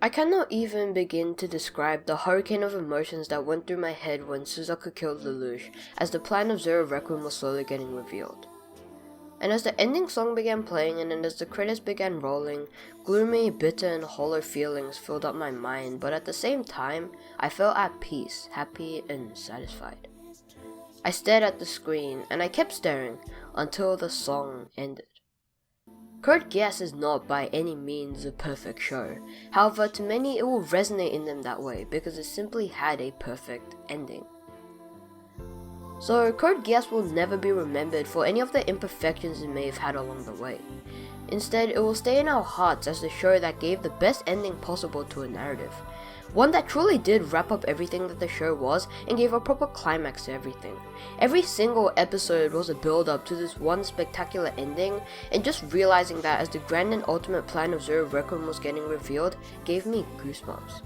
I cannot even begin to describe the hurricane of emotions that went through my head when Suzaku killed Lelouch as the plan of Zero Requiem was slowly getting revealed. And as the ending song began playing and as the credits began rolling, gloomy, bitter and hollow feelings filled up my mind, but at the same time, I felt at peace, happy and satisfied. I stared at the screen, and I kept staring until the song ended. Code Geass is not by any means a perfect show, however to many it will resonate in them that way because it simply had a perfect ending. So Code Geass will never be remembered for any of the imperfections it may have had along the way. Instead, it will stay in our hearts as the show that gave the best ending possible to a narrative. One that truly did wrap up everything that the show was and gave a proper climax to everything. Every single episode was a build up to this one spectacular ending, and just realizing that as the grand and ultimate plan of Zero Requiem was getting revealed gave me goosebumps.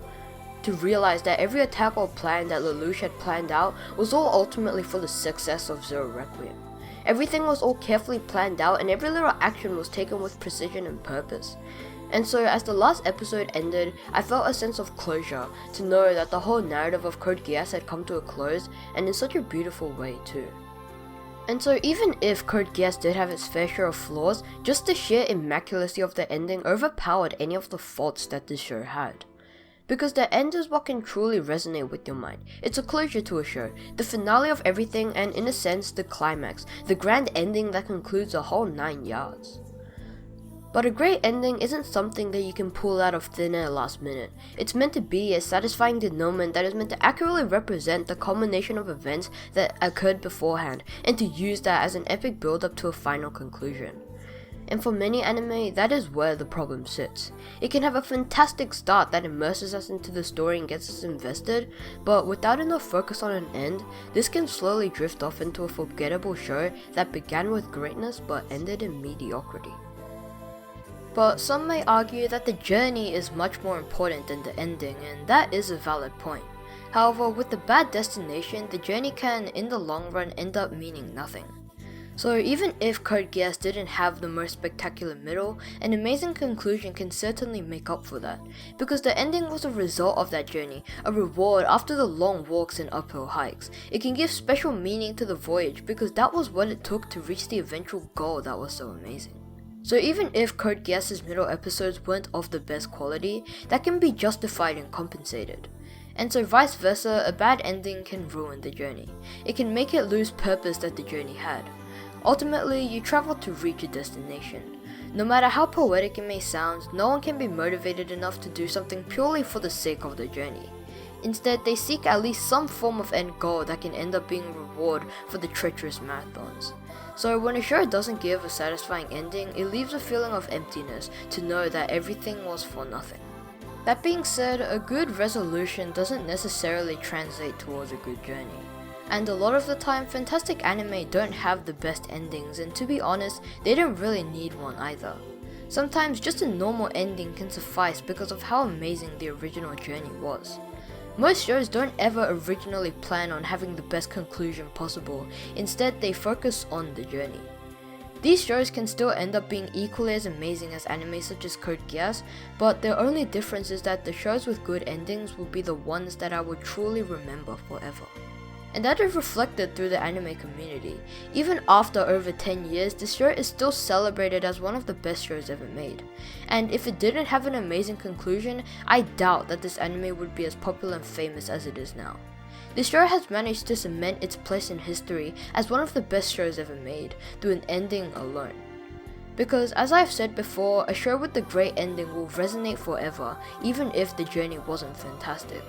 To realize that every attack or plan that Lelouch had planned out was all ultimately for the success of Zero Requiem. Everything was all carefully planned out and every little action was taken with precision and purpose. And so as the last episode ended, I felt a sense of closure to know that the whole narrative of Code Geass had come to a close, and in such a beautiful way too. And so even if Code Geass did have its fair share of flaws, just the sheer immaculacy of the ending overpowered any of the faults that this show had. Because the end is what can truly resonate with your mind. It's a closure to a show, the finale of everything, and in a sense the climax, the grand ending that concludes a whole 9 yards. But a great ending isn't something that you can pull out of thin air last minute. It's meant to be a satisfying denouement that is meant to accurately represent the culmination of events that occurred beforehand, and to use that as an epic build-up to a final conclusion. And for many anime, that is where the problem sits. It can have a fantastic start that immerses us into the story and gets us invested, but without enough focus on an end, this can slowly drift off into a forgettable show that began with greatness but ended in mediocrity. But some may argue that the journey is much more important than the ending, and that is a valid point. However, with the bad destination, the journey can, in the long run, end up meaning nothing. So even if Code Geass didn't have the most spectacular middle, an amazing conclusion can certainly make up for that, because the ending was a result of that journey, a reward after the long walks and uphill hikes. It can give special meaning to the voyage because that was what it took to reach the eventual goal that was so amazing. So even if Code Geass's middle episodes weren't of the best quality, that can be justified and compensated. And so vice versa, a bad ending can ruin the journey. It can make it lose purpose that the journey had. Ultimately, you travel to reach a destination. No matter how poetic it may sound, no one can be motivated enough to do something purely for the sake of the journey. Instead, they seek at least some form of end goal that can end up being a reward for the treacherous marathons. So when a show doesn't give a satisfying ending, it leaves a feeling of emptiness to know that everything was for nothing. That being said, a good resolution doesn't necessarily translate towards a good journey. And a lot of the time, fantastic anime don't have the best endings, and to be honest, they don't really need one either. Sometimes just a normal ending can suffice because of how amazing the original journey was. Most shows don't ever originally plan on having the best conclusion possible, instead they focus on the journey. These shows can still end up being equally as amazing as anime such as Code Geass, but the only difference is that the shows with good endings will be the ones that I will truly remember forever. And that is reflected through the anime community. Even after over 10 years, this show is still celebrated as one of the best shows ever made. And if it didn't have an amazing conclusion, I doubt that this anime would be as popular and famous as it is now. This show has managed to cement its place in history as one of the best shows ever made, through an ending alone. Because as I've said before, a show with a great ending will resonate forever, even if the journey wasn't fantastic.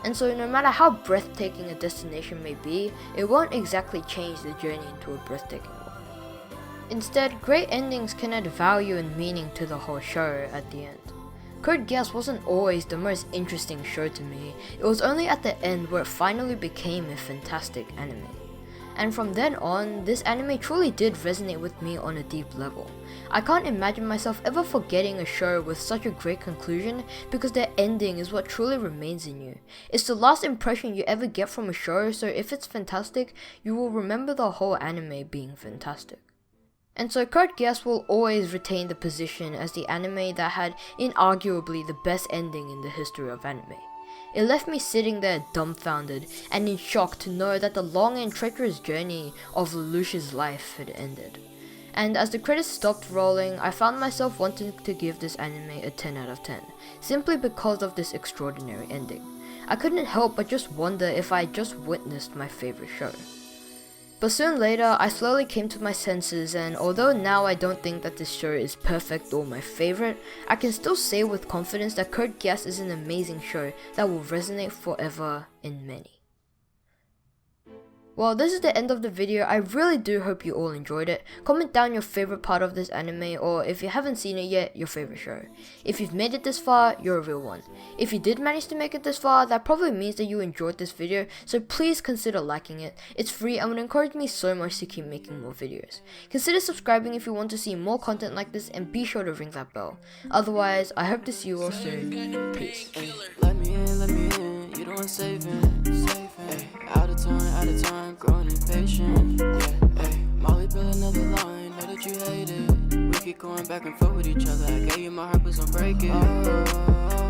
And so no matter how breathtaking a destination may be, it won't exactly change the journey into a breathtaking one. Instead, great endings can add value and meaning to the whole show at the end. Code Geass wasn't always the most interesting show to me, it was only at the end where it finally became a fantastic anime. And from then on, this anime truly did resonate with me on a deep level. I can't imagine myself ever forgetting a show with such a great conclusion because their ending is what truly remains in you. It's the last impression you ever get from a show, so if it's fantastic, you will remember the whole anime being fantastic. And so Code Geass will always retain the position as the anime that had inarguably the best ending in the history of anime. It left me sitting there dumbfounded and in shock to know that the long and treacherous journey of Lelouch's life had ended. And as the credits stopped rolling, I found myself wanting to give this anime a 10 out of 10, simply because of this extraordinary ending. I couldn't help but just wonder if I had just witnessed my favorite show. But soon later, I slowly came to my senses, and although now I don't think that this show is perfect or my favorite, I can still say with confidence that Code Geass is an amazing show that will resonate forever in many. Well, this is the end of the video. I really do hope you all enjoyed it. Comment down your favorite part of this anime, or if you haven't seen it yet, your favorite show. If you've made it this far, you're a real one. If you did manage to make it this far, that probably means that you enjoyed this video, so please consider liking it. It's free and would encourage me so much to keep making more videos. Consider subscribing if you want to see more content like this, and be sure to ring that bell. Otherwise, I hope to see you all soon. Peace. Let me in, you don't want saving. Out of time, growing impatient. Molly build another line, know that you hate it. We keep going back and forth with each other. I gave you my heart, please don't break it.